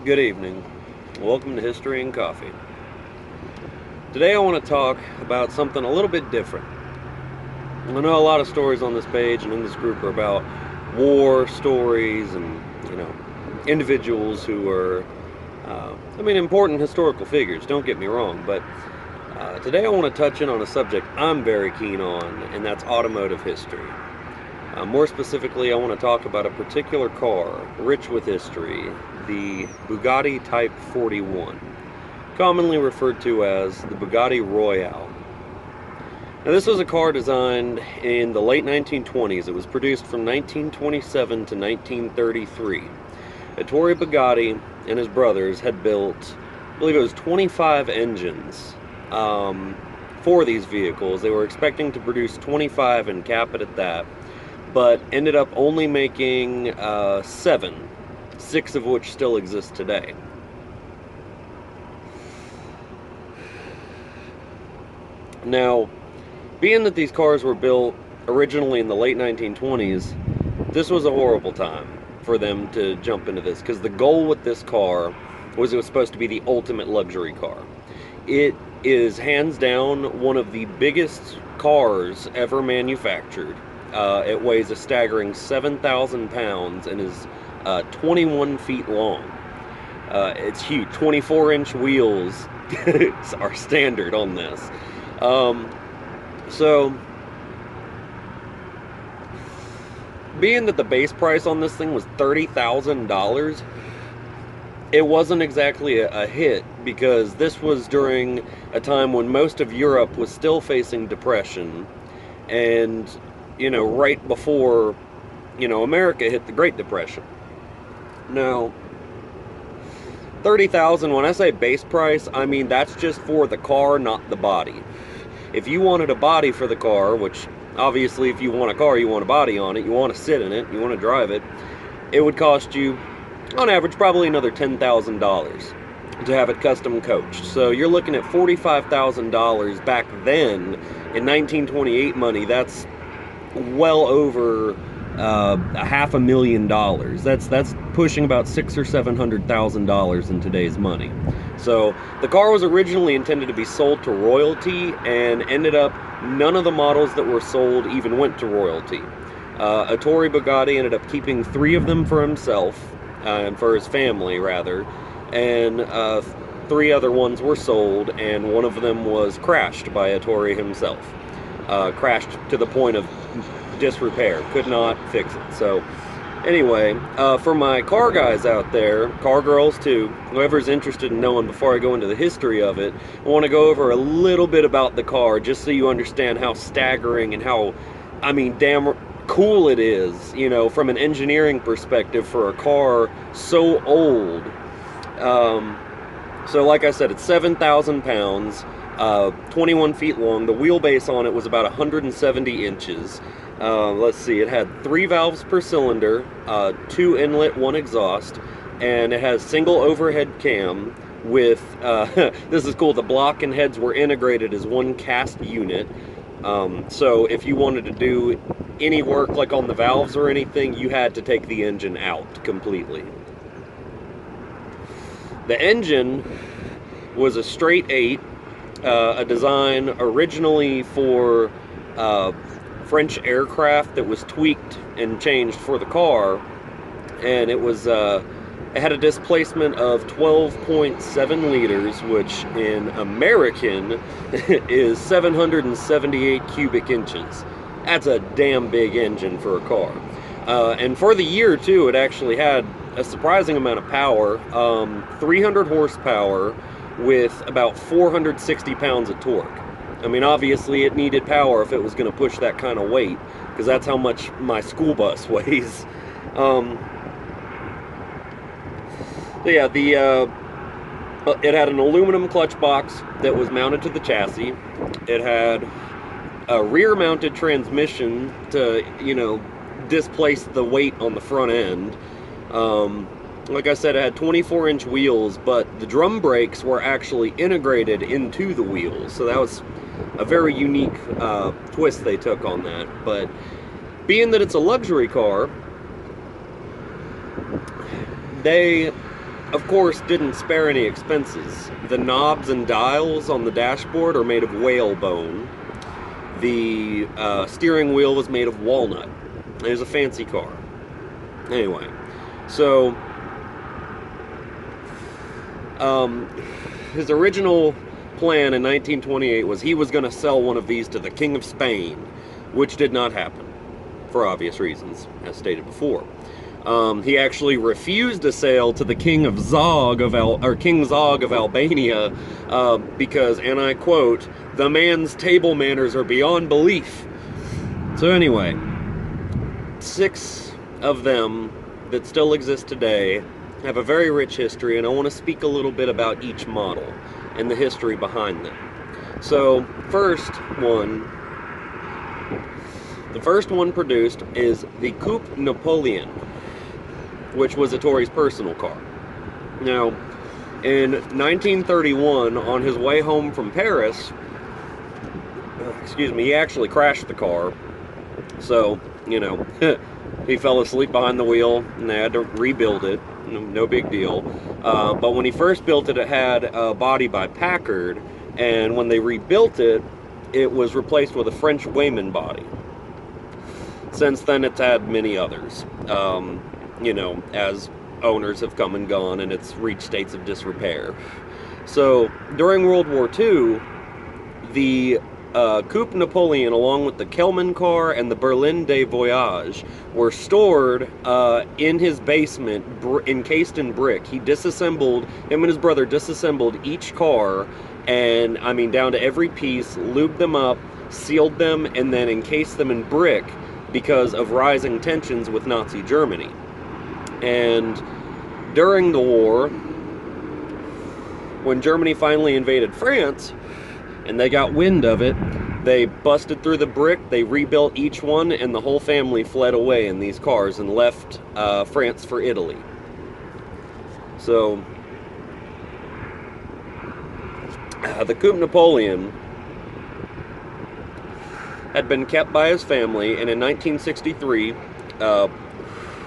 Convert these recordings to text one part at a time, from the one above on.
Good evening. Welcome to History and Coffee. Today I want to talk about something a little bit different. I know a lot of stories on this page and in this group are about war stories and, individuals who are, important historical figures, don't get me wrong, but today I want to touch in on a subject I'm very keen on, and that's automotive history. More specifically, I want to talk about a particular car rich with history, the Bugatti Type 41, commonly referred to as the Bugatti Royale. Now, this was a car designed in the late 1920s. It was produced from 1927 to 1933. Ettore Bugatti and his brothers had built, I believe it was 25 engines for these vehicles. They were expecting to produce 25 and cap it at that, but ended up only making 7, 6 of which still exist today. Now, being that these cars were built originally in the late 1920s, this was a horrible time for them to jump into this, because the goal with this car was it was supposed to be the ultimate luxury car. It is hands down one of the biggest cars ever manufactured. It weighs a staggering 7,000 pounds and is 21 feet long. It's huge. 24-inch wheels are standard on this. So, being that the base price on this thing was $30,000, it wasn't exactly a hit, because this was during a time when most of Europe was still facing depression, and right before, America hit the Great Depression. Now, 30,000, when I say base price, I mean that's just for the car, not the body. If you wanted a body for the car, which obviously if you want a car, you want a body on it, you want to sit in it, you want to drive it, it would cost you, on average, probably another $10,000 to have it custom coached. So you're looking at $45,000 back then. In 1928 money, that's well over $500,000. That's pushing about $600,000 or $700,000 in today's money. So the car was originally intended to be sold to royalty, and ended up none of the models that were sold even went to royalty. Ettore Bugatti ended up keeping 3 of them for himself, and for his family rather, and 3 other ones were sold, and one of them was crashed by Ettore himself. Crashed to the point of disrepair, could not fix it. So anyway, for my car guys out there, car girls too, whoever's interested in knowing before I go into the history of it, I want to go over a little bit about the car, just so you understand how staggering and how, damn cool it is, from an engineering perspective for a car so old. So like I said, it's 7,000 pounds, 21 feet long. The wheelbase on it was about 170 inches. Let's see, it had 3 valves per cylinder, 2 inlet, 1 exhaust, and it has single overhead cam with, this is cool, the block and heads were integrated as one cast unit. So if you wanted to do any work like on the valves or anything, you had to take the engine out completely. The engine was a straight 8, a design originally for French aircraft that was tweaked and changed for the car, and it was it had a displacement of 12.7 liters, which in American is 778 cubic inches. That's a damn big engine for a car. And for the year too, it actually had a surprising amount of power, 300 horsepower with about 460 pounds of torque. Obviously it needed power if it was going to push that kind of weight, because that's how much my school bus weighs. Yeah, it had an aluminum clutch box that was mounted to the chassis. It had a rear-mounted transmission to, displace the weight on the front end. Like I said, it had 24-inch wheels, but the drum brakes were actually integrated into the wheels, so that was a very unique twist they took on that. But being that it's a luxury car, they of course, didn't spare any expenses. The knobs and dials on the dashboard are made of whalebone. The steering wheel was made of walnut. It was a fancy car. Anyway, so his original plan in 1928 was he was going to sell one of these to the King of Spain, which did not happen, for obvious reasons, as stated before. He actually refused a sale to the King of Zog King Zog of Albania because, and I quote, "the man's table manners are beyond belief." So anyway, 6 of them that still exist today have a very rich history, and I want to speak a little bit about each model and the history behind them. So, the first one produced is the Coupe Napoleon, which was Ettore personal car. Now, in 1931, on his way home from Paris, he actually crashed the car. So, you know, he fell asleep behind the wheel, and they had to rebuild it. No big deal. But when he first built it, it had a body by Packard, and when they rebuilt it, it was replaced with a French Wayman body. Since then, it's had many others, you know, as owners have come and gone, and it's reached states of disrepair. So, during World War II, the Coupe Napoleon, along with the Kelman car and the Berlin de Voyage, were stored in his basement, encased in brick. Him and his brother disassembled each car, and I mean down to every piece, lubed them up, sealed them, and then encased them in brick because of rising tensions with Nazi Germany. And during the war, when Germany finally invaded France, and they got wind of it, they busted through the brick, they rebuilt each one, and the whole family fled away in these cars and left France for Italy. So, the Coupe Napoleon had been kept by his family, and in 1963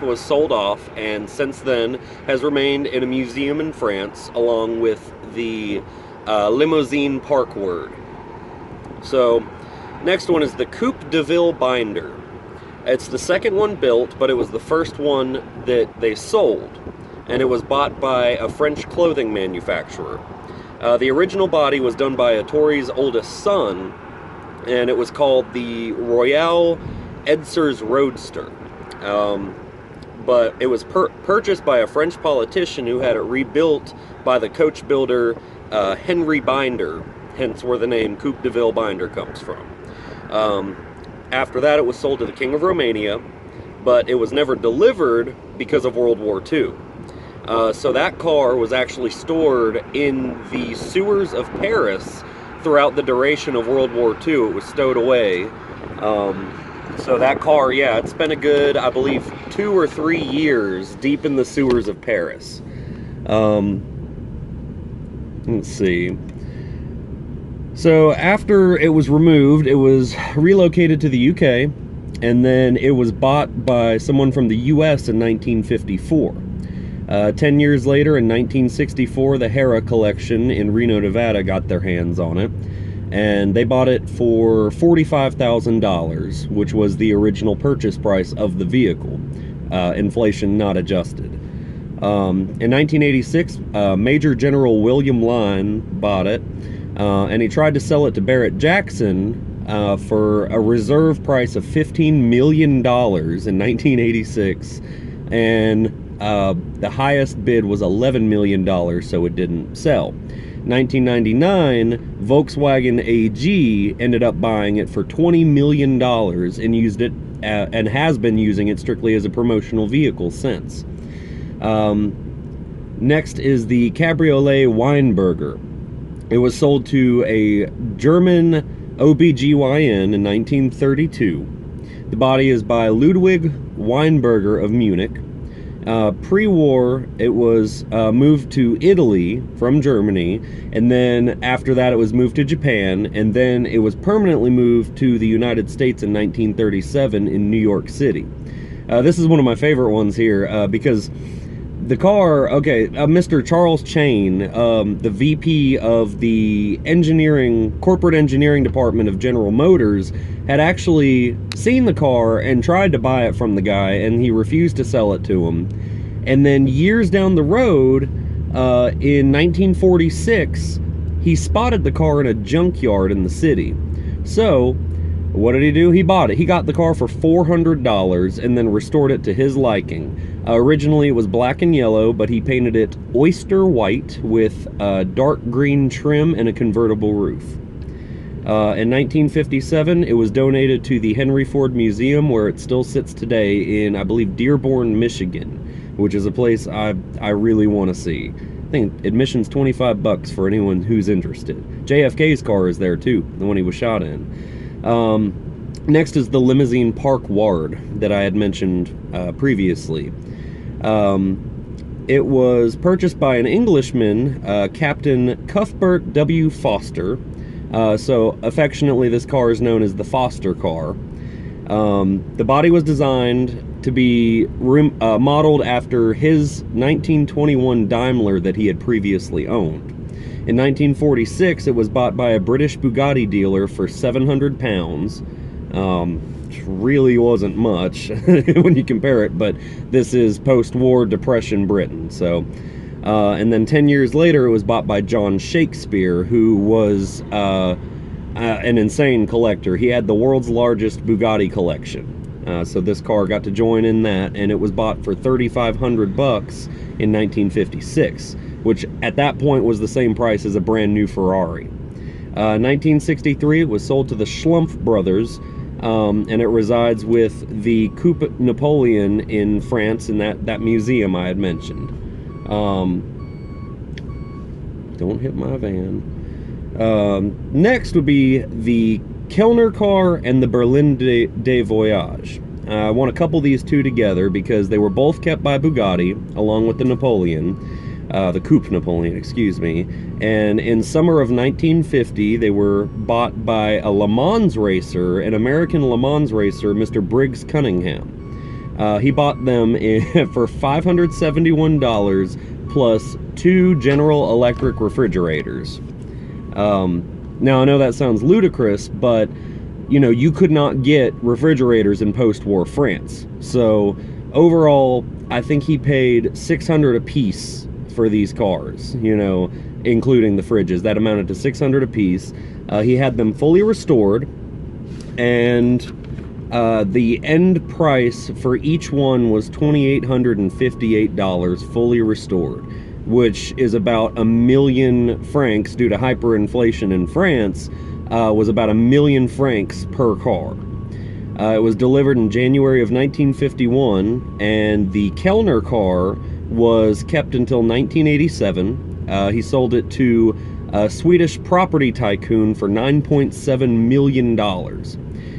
was sold off, and since then has remained in a museum in France, along with the limousine park word. So, next one is the Coupe de Ville binder. It's the second one built, but it was the first one that they sold, and it was bought by a French clothing manufacturer. The original body was done by Ettore's oldest son, and it was called the Royale Edsers Roadster. But it was purchased by a French politician who had it rebuilt by the coach builder Henry Binder, hence where the name Coupe de Ville binder comes from. After that, it was sold to the King of Romania, but it was never delivered because of World War II. So that car was actually stored in the sewers of Paris throughout the duration of World War II. It was stowed away. So that car, yeah, it spent a good, I believe, 2 or 3 years deep in the sewers of Paris. Let's see. So after it was removed, it was relocated to the UK, and then it was bought by someone from the US in 1954. 10 years later, in 1964, the Hera collection in Reno, Nevada got their hands on it, and they bought it for $45,000, which was the original purchase price of the vehicle, inflation not adjusted. In 1986, Major General William Lyne bought it, and he tried to sell it to Barrett Jackson for a reserve price of $15 million in 1986, and the highest bid was $11 million, so it didn't sell. 1999, Volkswagen AG ended up buying it for $20 million and used it and has been using it strictly as a promotional vehicle since. Next is the Cabriolet Weinberger. It was sold to a German OBGYN in 1932. The body is by Ludwig Weinberger of Munich. Pre-war, it was moved to Italy from Germany, and then after that it was moved to Japan, and then it was permanently moved to the United States in 1937 in New York City. This is one of my favorite ones here, because The car, okay, Mr. Charles Chain, the VP of the corporate engineering department of General Motors, had actually seen the car and tried to buy it from the guy, and he refused to sell it to him. And then years down the road, in 1946, he spotted the car in a junkyard in the city. So, what did he do? He bought it. He got the car for $400 and then restored it to his liking. Originally it was black and yellow, but he painted it oyster white with dark green trim and a convertible roof. In 1957, it was donated to the Henry Ford Museum, where it still sits today in, I believe, Dearborn, Michigan, which is a place I really want to see. I think admission's $25 for anyone who's interested. JFK's car is there too, the one he was shot in. Next is the limousine Park Ward that I had mentioned previously. It was purchased by an Englishman, Captain Cuthbert W. Foster. So affectionately, this car is known as the Foster car. The body was designed to be modeled after his 1921 Daimler that he had previously owned. In 1946, it was bought by a British Bugatti dealer for £700. Which really wasn't much when you compare it, but this is post-war Depression Britain. So, and then 10 years later, it was bought by John Shakespeare, who was an insane collector. He had the world's largest Bugatti collection. So this car got to join in that, and it was bought for $3,500 in 1956, which at that point was the same price as a brand new Ferrari. 1963, it was sold to the Schlumpf brothers, and it resides with the Coupe Napoleon in France in that museum I had mentioned. Don't hit my van. Next would be the Kellner car and the Berlin de Voyage. I want to couple these two together because they were both kept by Bugatti, along with the Napoleon, the Coupe Napoleon, excuse me. And in summer of 1950, they were bought by a Le Mans racer, an American Le Mans racer, Mr. Briggs Cunningham. He bought them for $571 plus 2 General Electric refrigerators. Now, I know that sounds ludicrous, but, you know, you could not get refrigerators in post-war France. So, overall, I think he paid $600 a piece for these cars, you know, including the fridges. That amounted to $600 a piece. He had them fully restored, and the end price for each one was $2,858 fully restored, which is about 1,000,000 francs due to hyperinflation in France, was about 1,000,000 francs per car. It was delivered in January of 1951, and the Kellner car was kept until 1987. He sold it to a Swedish property tycoon for $9.7 million.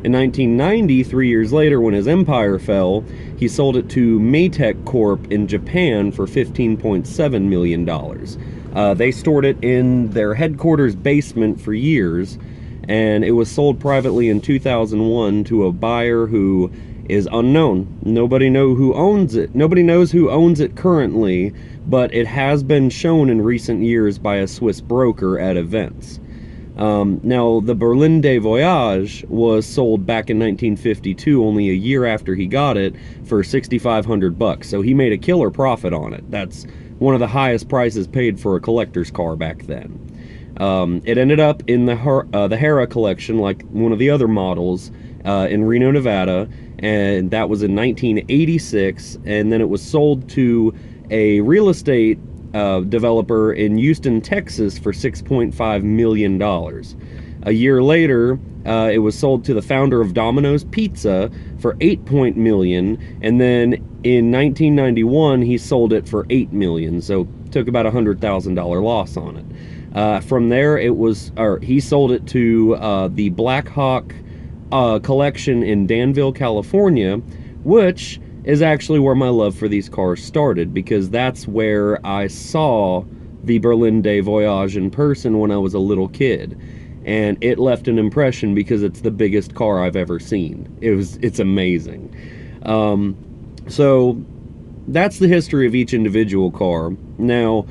In 1990, 3 years later, when his empire fell, he sold it to Maytech Corp in Japan for $15.7 million. They stored it in their headquarters basement for years, and it was sold privately in 2001 to a buyer who is unknown. Nobody knows who owns it. Nobody knows who owns it currently, but it has been shown in recent years by a Swiss broker at events. Now, the Berlin de Voyage was sold back in 1952, only a year after he got it, for $6,500. So he made a killer profit on it. That's one of the highest prices paid for a collector's car back then. It ended up in the Hera collection, like one of the other models, in Reno, Nevada, and that was in 1986, and then it was sold to a real estate developer in Houston, Texas for $6.5 million. A year later, it was sold to the founder of Domino's Pizza for $8 million, and then in 1991 he sold it for $8 million, so took about $100,000 loss on it. From there, he sold it to the Black Hawk collection in Danville, California, which is actually where my love for these cars started, because that's where I saw the Berlin de Voyage in person when I was a little kid, and it left an impression because it's the biggest car I've ever seen. It's amazing. So that's the history of each individual car. Now,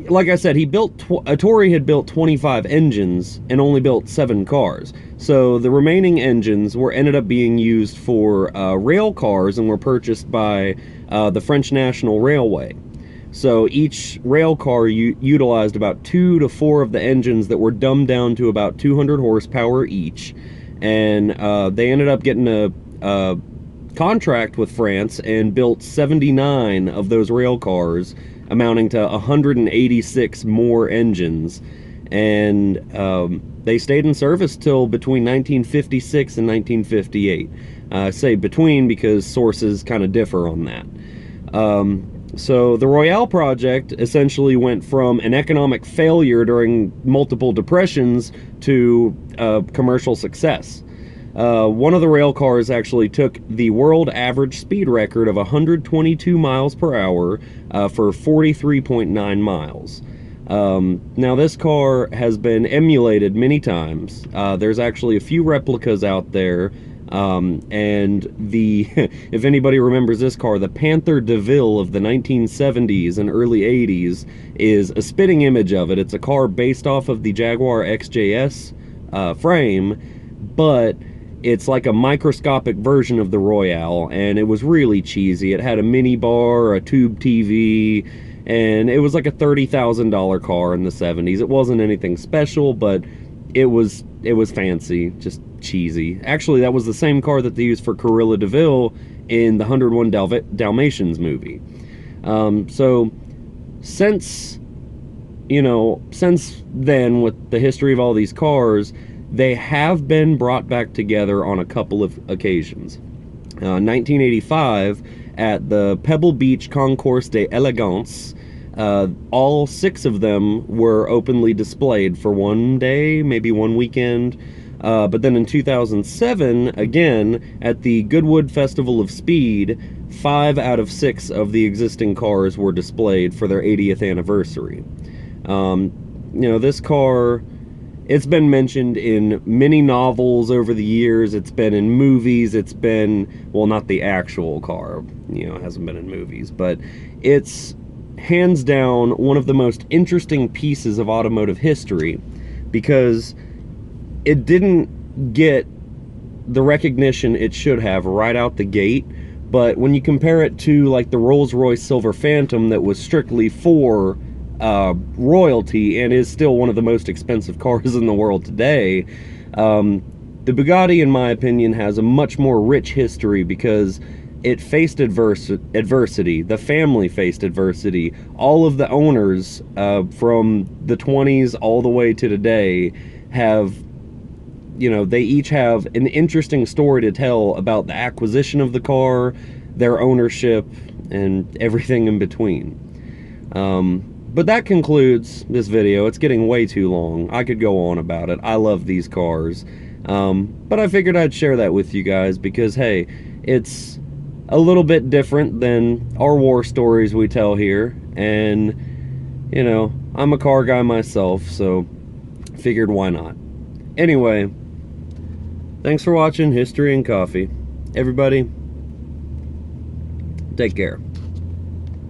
like I said, Ettore had built 25 engines and only built 7 cars. So the remaining engines ended up being used for rail cars and were purchased by the French National Railway. So each rail car utilized about 2 to 4 of the engines that were dumbed down to about 200 horsepower each. And they ended up getting a contract with France and built 79 of those rail cars, amounting to 186 more engines. And they stayed in service till between 1956 and 1958. I say between because sources kind of differ on that. So the Royale project essentially went from an economic failure during multiple depressions to commercial success. One of the rail cars actually took the world average speed record of 122 miles per hour for 43.9 miles. Now this car has been emulated many times. There's actually a few replicas out there. And if anybody remembers this car, the Panther DeVille of the 1970s and early 80s is a spitting image of it. It's a car based off of the Jaguar XJS frame, but it's like a microscopic version of the Royale, and it was really cheesy. It had a mini bar, a tube TV, and it was like a $30,000 car in the 70s. It wasn't anything special, but it was fancy, just cheesy. Actually, that was the same car that they used for Cruella DeVille in the 101 Dalmatians movie. So since then, with the history of all these cars, they have been brought back together on a couple of occasions. 1985, at the Pebble Beach Concours d'Elegance, all 6 of them were openly displayed for one day, maybe one weekend. But then in 2007, again, at the Goodwood Festival of Speed, 5 out of 6 of the existing cars were displayed for their 80th anniversary. This car, it's been mentioned in many novels over the years. It's been in movies. It's been, well, not the actual car, it hasn't been in movies, but it's hands down one of the most interesting pieces of automotive history, because it didn't get the recognition it should have right out the gate. But when you compare it to like the Rolls-Royce Silver Phantom that was strictly for royalty and is still one of the most expensive cars in the world today, the Bugatti, in my opinion, has a much more rich history because it faced adversity. The family faced adversity. All of the owners from the 20s all the way to today have, they each have an interesting story to tell about the acquisition of the car, their ownership, and everything in between. But that concludes this video. It's getting way too long. I could go on about it. I love these cars. But I figured I'd share that with you guys because, hey, it's a little bit different than our war stories we tell here. And, I'm a car guy myself, so figured why not. Anyway, thanks for watching History and Coffee. Everybody, take care.